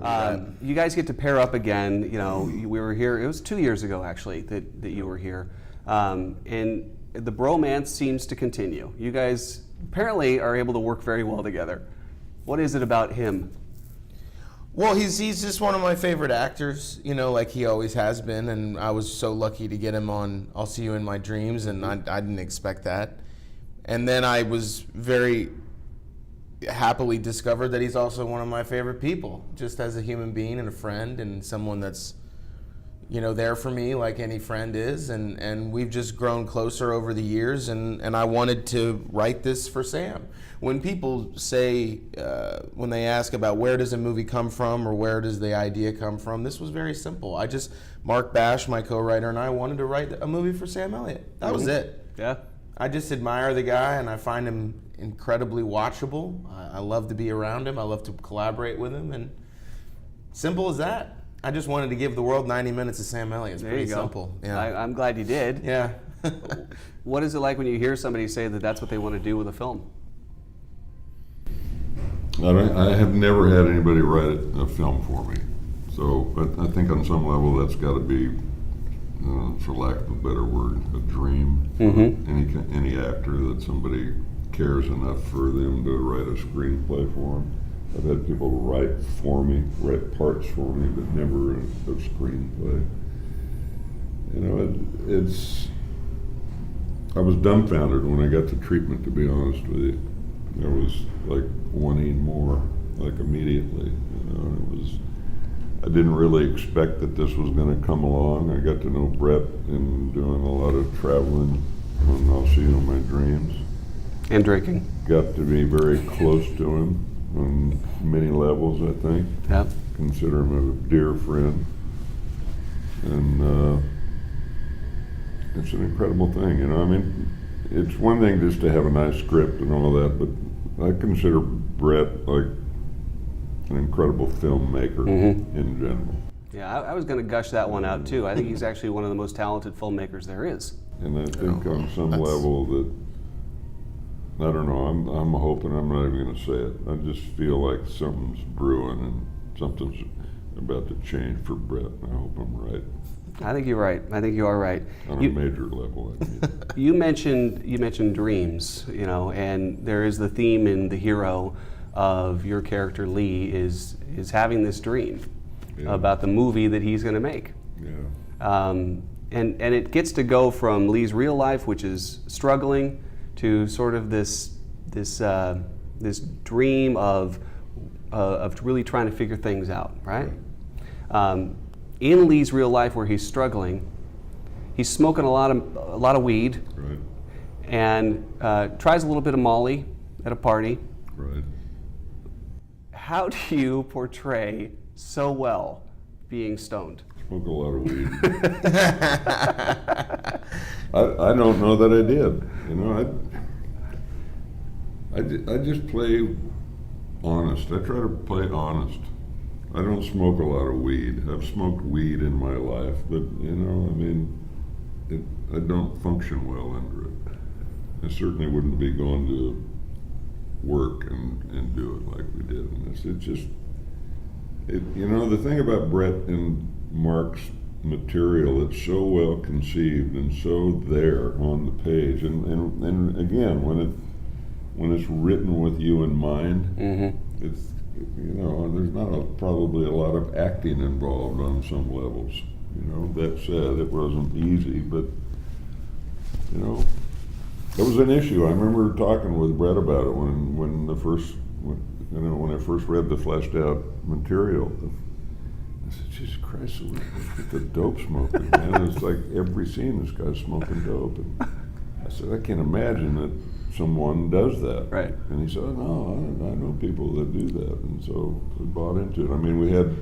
can do that. You guys get to pair up again. You know, we were here. It was 2 years ago actually that you were here, and the bromance seems to continue. You guys apparently are able to work very well together. What is it about him? Well, he's just one of my favorite actors, you know, like he always has been, and I was so lucky to get him on I'll See You in My Dreams, and I didn't expect that. And then I was very happily discovered that he's also one of my favorite people, just as a human being and a friend and someone that's, you know, there for me like any friend is, and we've just grown closer over the years, and I wanted to write this for Sam. When people say, when they ask about where does a movie come from or where does the idea come from, this was very simple. Mark Bash, my co-writer, and I wanted to write a movie for Sam Elliott. That was it. Yeah. I just admire the guy, and I find him incredibly watchable. I love to be around him. I love to collaborate with him, and simple as that. I just wanted to give the world 90 minutes of Sam Elliott. It's pretty simple. Yeah. I'm glad you did. Yeah. What is it like when you hear somebody say that that's what they want to do with a film? I have never had anybody write a film for me. So I think on some level that's got to be, for lack of a better word, a dream for any actor, that somebody cares enough for them to write a screenplay for them. I've had people write parts for me, but never a screenplay. You know, I was dumbfounded when I got the treatment, to be honest with you. I was like wanting more, like immediately. You know, I didn't really expect that this was going to come along. I got to know Brett in doing a lot of traveling on I'll See You in My Dreams. And drinking. Got to be very close to him on many levels, I think. Yep. Consider him a dear friend. And it's an incredible thing, you know. I mean, it's one thing just to have a nice script and all that, but I consider Brett like an incredible filmmaker in general. Yeah, I was going to gush that one out too. I think he's actually one of the most talented filmmakers there is. And I think on some level that, I don't know, I'm hoping, I'm not even going to say it. I just feel like something's brewing and something's about to change for Brett, and I hope I'm right. I think you're right. I think you are right. On a major level, I mean. You mentioned dreams, you know, and there is the theme in the hero of your character Lee is having this dream about the movie that he's going to make. Yeah. And it gets to go from Lee's real life, which is struggling, to sort of this dream of really trying to figure things out, right? In Lee's real life, where he's struggling, he's smoking a lot of weed, Right. and tries a little bit of Molly at a party. Right. How do you portray so well being stoned? Smoke a lot of weed. I don't know that I did. You know, I just play honest. I try to play honest. I don't smoke a lot of weed. I've smoked weed in my life, but you know, I mean, I don't function well under it. I certainly wouldn't be going to work and do it like we did. And you know, the thing about Brett and Mark's material, it's so well conceived and so there on the page, and again, when it's written with you in mind, it's, you know, there's not probably a lot of acting involved on some levels. You know, that said, it wasn't easy, but you know, it was an issue. I remember talking with Brett about it when I first read the fleshed out material. I said, Jesus Christ, look at the dope smoking, man. It's like every scene this guy's smoking dope. And I said, I can't imagine that someone does that. Right. And he said, no, I know people that do that. And so we bought into it. I mean, we had,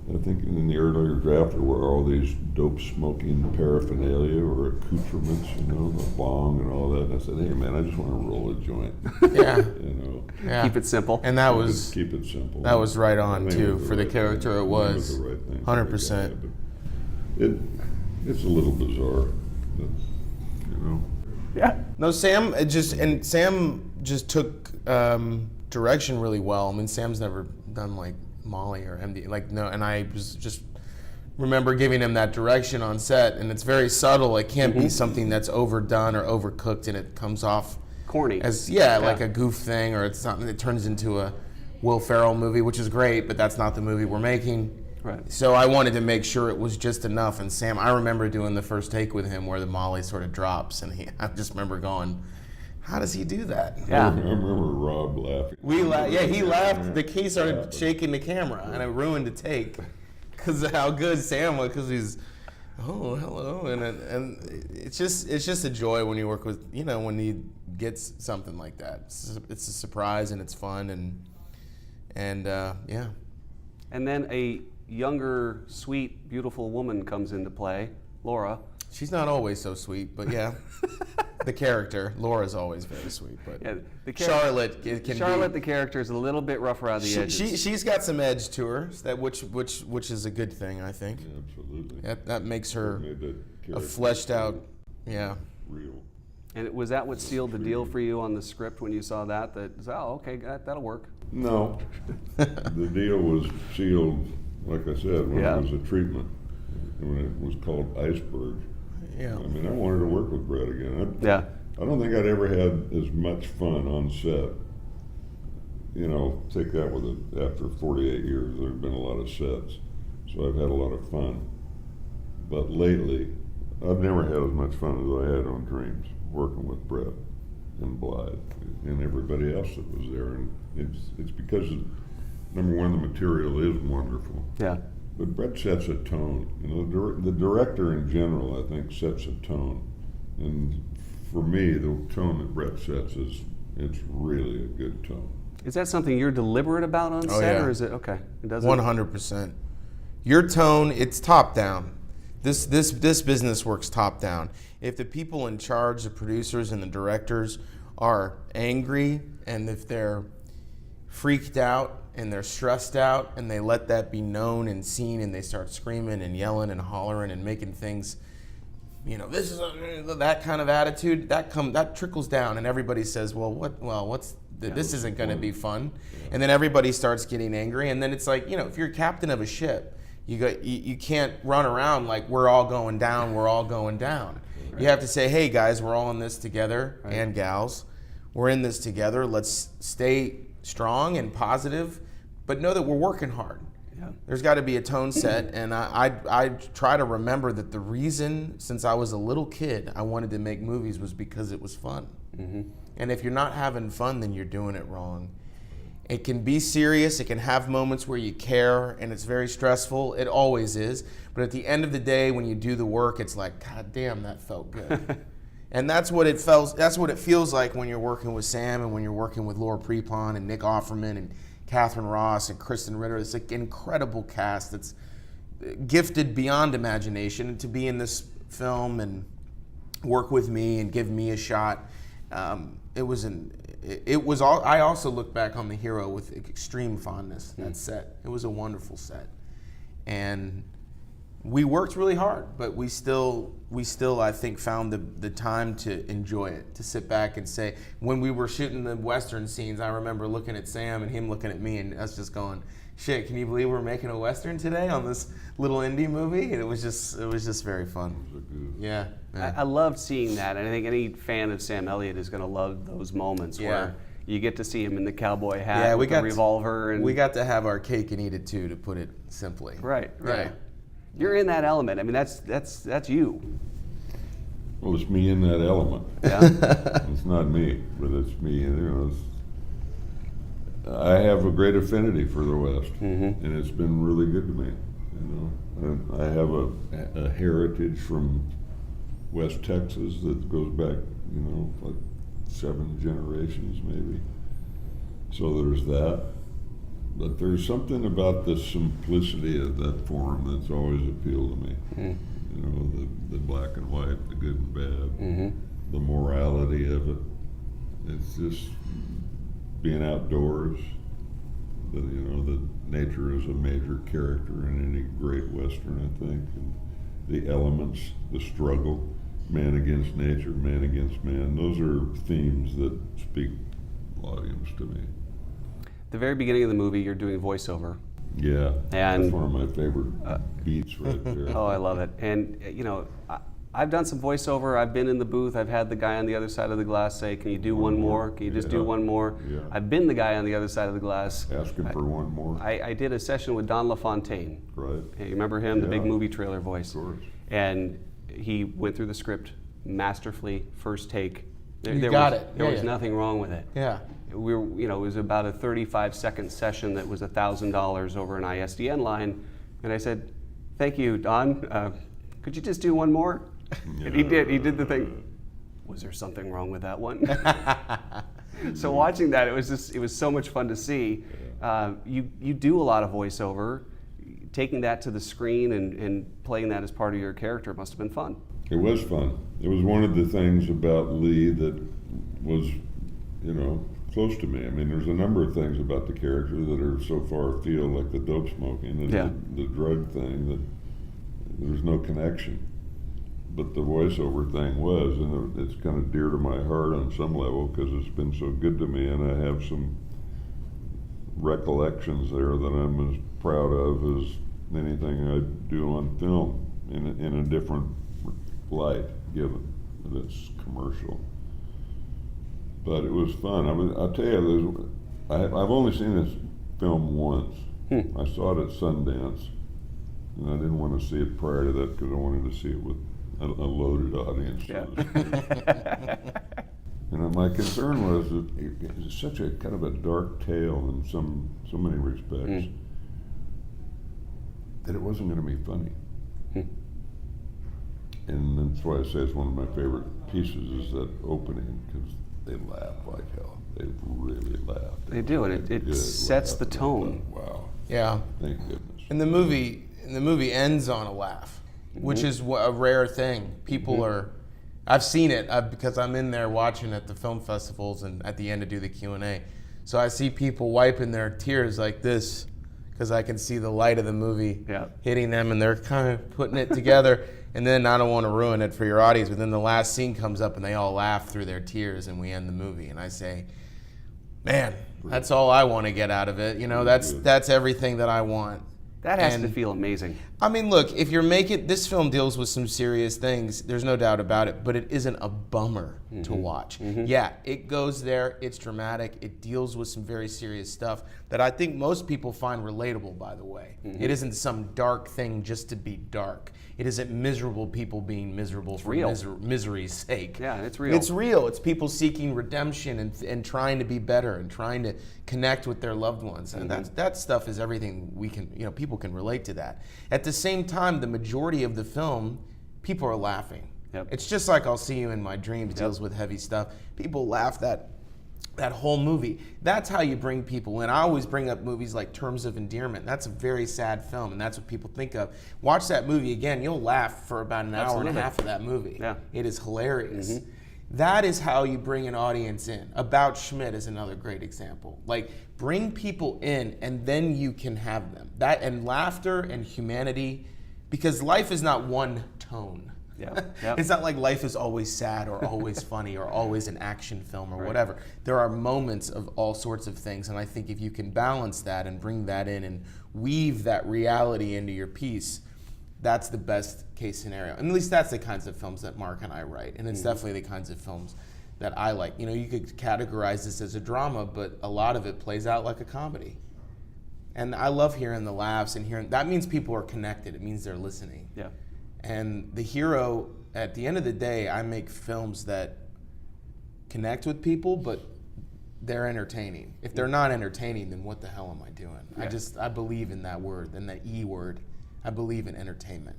I think in the earlier draft there were all these dope smoking paraphernalia or accoutrements, you know, the bong and all that. And I said, hey man, I just want to roll a joint. Yeah. You know. Yeah. Keep it simple. And that was keep it simple. That was right on I think too it for the right character. thing. It was the right thing 100%. It's a little bizarre, but, you know. Yeah. No, Sam Sam just took direction really well. I mean, Sam's never done like Molly or MD. Like, no, and I was just remember giving him that direction on set, and it's very subtle. It can't be something that's overdone or overcooked, and it comes off Corny. as like a goof thing, or it's something that turns into a Will Ferrell movie, which is great, but that's not the movie we're making. Right. So I wanted to make sure it was just enough. And Sam, I remember doing the first take with him where the Molly sort of drops, and I just remember going, how does he do that? Yeah. I remember Rob laughing. He laughed. He started shaking the camera, and it ruined the take because of how good Sam was. Because he's, oh, hello, and it's just a joy when you work with, when he gets something like that. It's a surprise, and it's fun, and yeah. And then a younger, sweet, beautiful woman comes into play, Laura. She's not always so sweet, but yeah. The character, Laura's always very sweet, but Charlotte can Charlotte, be, the character, is a little bit rough around the edges. She's got some edge to her, which is a good thing, I think. Yeah, absolutely. That makes her Made that a character fleshed out, real. And was that what sealed the deal for you on the script when you saw that? Okay, that'll work. No, the deal was sealed, like I said, when it was a treatment, when it was called Iceberg. Yeah. I mean, I wanted to work with Brett again. Yeah. I don't think I'd ever had as much fun on set. Take that with it. After 48 years, there have been a lot of sets, so I've had a lot of fun. But lately, I've never had as much fun as I had on Dreams, working with Brett and Blythe and everybody else that was there. And it's because, number one, the material is wonderful. Yeah. But Brett sets a tone. The director in general, I think, sets a tone. And for me, the tone that Brett sets it's really a good tone. Is that something you're deliberate about on set, or is it okay? It doesn't. 100%. Your tone, it's top down. This business works top down. If the people in charge, the producers and the directors, are angry, and if they're freaked out and they're stressed out, and they let that be known and seen, and they start screaming and yelling and hollering and making things, this is that kind of attitude that trickles down, and everybody says, this isn't going to be fun, and then everybody starts getting angry, and then it's like, if you're a captain of a ship, you can't run around like we're all going down. Right. You have to say, hey guys, we're all in this together, and gals, we're in this together. Let's stay strong and positive, but know that we're working hard. Yeah. There's got to be a tone set, and I try to remember that the reason, since I was a little kid, I wanted to make movies was because it was fun. Mm-hmm. And if you're not having fun, then you're doing it wrong. It can be serious, it can have moments where you care, and it's very stressful. It always is. But at the end of the day, when you do the work, it's like, God damn, that felt good. And that's what it feels like when you're working with Sam, and when you're working with Laura Prepon and Nick Offerman and Catherine Ross and Kristen Ritter. It's an incredible cast that's gifted beyond imagination. And to be in this film and work with me and give me a shot, I also look back on The Hero with extreme fondness. That set, it was a wonderful set, and we worked really hard, but we still I think found the time to enjoy it, to sit back and say, when we were shooting the Western scenes, I remember looking at Sam and him looking at me and us just going, shit, can you believe we're making a Western today on this little indie movie? And it was just very fun. Yeah. I loved seeing that, and I think any fan of Sam Elliott is going to love those moments where you get to see him in the cowboy hat with the revolver. And we got to have our cake and eat it too, to put it simply. Right. Yeah. You're in that element. I mean, that's you. Well, it's me in that element. Yeah. It's not me, but it's me. I have a great affinity for the West, and it's been really good to me. And I have a heritage from West Texas that goes back, like 7 generations maybe. So there's that. But there's something about the simplicity of that form that's always appealed to me. The black and white, the good and bad, the morality of it. It's just being outdoors. The nature is a major character in any great Western, I think. And the elements, the struggle, man against nature, man against man. Those are themes that speak volumes to me. The very beginning of the movie, you're doing voiceover, Yeah, And- that's one of my favorite beats right there. Oh, I love it. And, I've done some voiceover. I've been in the booth. I've had the guy on the other side of the glass say, "Can you do one more? Can you just do one more?" Yeah. I've been the guy on the other side of the glass. Asking for one more. I did a session with Don LaFontaine. Right. Hey, you remember him, the big Yeah. movie trailer voice? Of course. And he went through the script masterfully, first take. You got it. There Yeah, was yeah. nothing wrong with it. Yeah. It was about a 35-second session that was $1,000 over an ISDN line. And I said, "Thank you, Don. Could you just do one more?" And he did. He did the thing. Was there something wrong with that one? So watching that, it was so much fun to see. You do a lot of voiceover. Taking that to the screen and playing that as part of your character must have been fun. It was fun. It was one of the things about Lee that was, close to me. I mean, there's a number of things about the character that are so far afield, like the dope smoking and Yeah. the drug thing, that there's no connection. But the voiceover thing was, and it's kind of dear to my heart on some level because it's been so good to me, and I have some recollections there that I'm as proud of as anything I do on film in a different light, given that it's commercial. But it was fun. I'll tell you, I've only seen this film once. I saw it at Sundance, and I didn't want to see it prior to that because I wanted to see it with a loaded audience. Yeah. And my concern was that it's such a kind of a dark tale in so many respects that it wasn't going to be funny. And that's why I say it's one of my favorite pieces is that opening, because they laugh like hell. They really laugh. They do, and it sets the tone. Wow. Yeah. Thank goodness. And the movie ends on a laugh, which is a rare thing. People are. I've seen it because I'm in there watching at the film festivals, and at the end to do the Q&A. So I see people wiping their tears like this because I can see the light of the movie hitting them, and they're kind of putting it together. And then I don't want to ruin it for your audience, but then the last scene comes up and they all laugh through their tears, and we end the movie. And I say, man, that's all I want to get out of it. That's everything that I want. That has to feel amazing. I mean, look, if you're making this film deals with some serious things, there's no doubt about it, but it isn't a bummer to watch. Yeah, it goes there, it's dramatic, it deals with some very serious stuff that I think most people find relatable, by the way. It isn't some dark thing just to be dark. It isn't miserable people being miserable for misery's sake. Yeah, it's real. It's real. It's people seeking redemption and trying to be better and trying to connect with their loved ones. And that stuff is everything we can, people can relate to that. At the same time, the majority of the film, people are laughing. Yep. It's just like I'll See You in My Dreams deals with heavy stuff. People laugh that whole movie. That's how you bring people in. I always bring up movies like Terms of Endearment. That's a very sad film, and that's what people think of. Watch that movie again, you'll laugh for about an hour and a half of that movie. Yeah. It is hilarious. That is how you bring an audience in. About Schmidt is another great example. Like, bring people in, and then you can have them. That and laughter and humanity, because life is not one tone. It's not like life is always sad or always funny or always an action film or whatever. There are moments of all sorts of things, and I think if you can balance that and bring that in and weave that reality into your piece, that's the best case scenario. And at least that's the kinds of films that Mark and I write, and it's definitely the kinds of films that I like. You could categorize this as a drama, but a lot of it plays out like a comedy. And I love hearing the laughs and hearing, that means people are connected. It means they're listening. Yeah. And the hero, at the end of the day, I make films that connect with people, but they're entertaining. If they're not entertaining, then what the hell am I doing? Yeah. I believe in that word, in that E word. I believe in entertainment.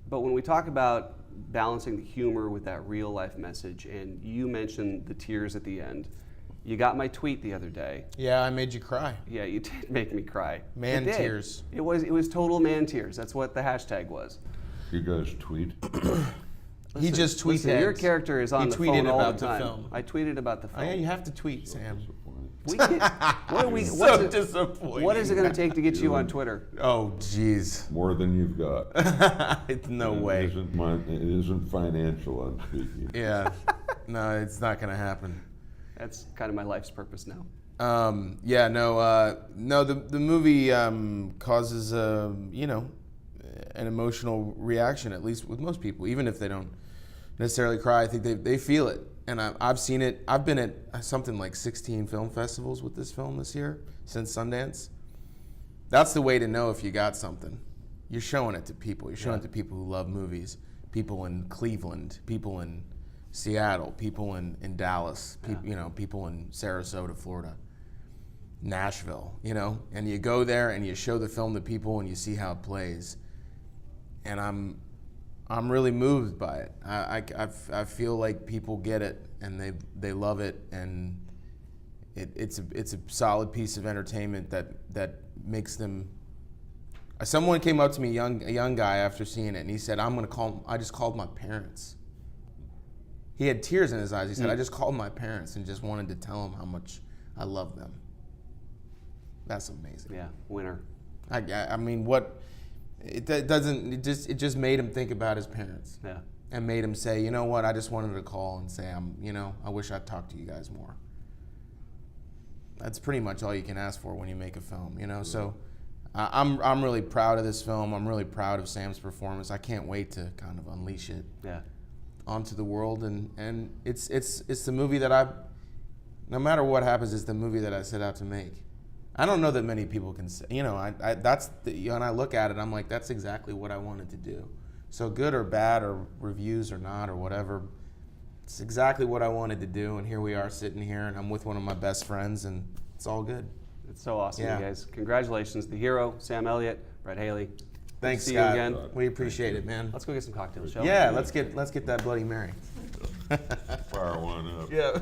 But when we talk about balancing the humor with that real life message, and you mentioned the tears at the end, you got my tweet the other day. Yeah, I made you cry. Yeah, you did make me cry. Man It did. tears. It was total man tears. That's what the hashtag was. You guys tweet? He just tweeted. Listen, your character is on the phone all the time. film. I tweeted about the Oh film. yeah, you have to tweet, Sam. We can, what are we? So disappointing. What is it going to take to get you on Twitter? Oh, jeez. More than you've got. No It way. isn't financial, I'm speaking. Yeah. No, it's not going to happen. That's kind of my life's purpose now. No, the movie causes an emotional reaction, at least with most people, even if they don't necessarily cry. I think they feel it, and I've seen it. I've been at something like 16 film festivals with this film this year since Sundance. That's the way to know if you got something. You're showing it to people. You're showing it to people who love movies. People in Cleveland, people in Seattle, people in Dallas, people in Sarasota, Florida, Nashville, and you go there and you show the film to people and you see how it plays. And I'm really moved by it. I feel like people get it and they love it, and it's a solid piece of entertainment that makes them. Someone came up to me, a young guy, after seeing it, and he said, I just called my parents. He had tears in his eyes. He said, I just called my parents and just wanted to tell them how much I love them. That's amazing. Yeah, winner. I mean, what it doesn't. It just made him think about his parents. Yeah. And made him say, you know what? I just wanted to call and say, I wish I'd talked to you guys more. That's pretty much all you can ask for when you make a film, So, I'm really proud of this film. I'm really proud of Sam's performance. I can't wait to kind of unleash it. Yeah. Onto the world, and it's the movie that no matter what happens, it's the movie that I set out to make. I don't know that many people can say, when I look at it, I'm like, that's exactly what I wanted to do. So good or bad or reviews or not or whatever, it's exactly what I wanted to do, and here we are sitting here, and I'm with one of my best friends, and it's all good. It's so awesome, Yeah. you guys. Congratulations, the hero, Sam Elliott, Brett Haley. Thanks, See Scott. you again. We appreciate it, man. Let's go get some cocktails, shall we? Yeah, let's get that Bloody Mary. Fire one up. Yeah.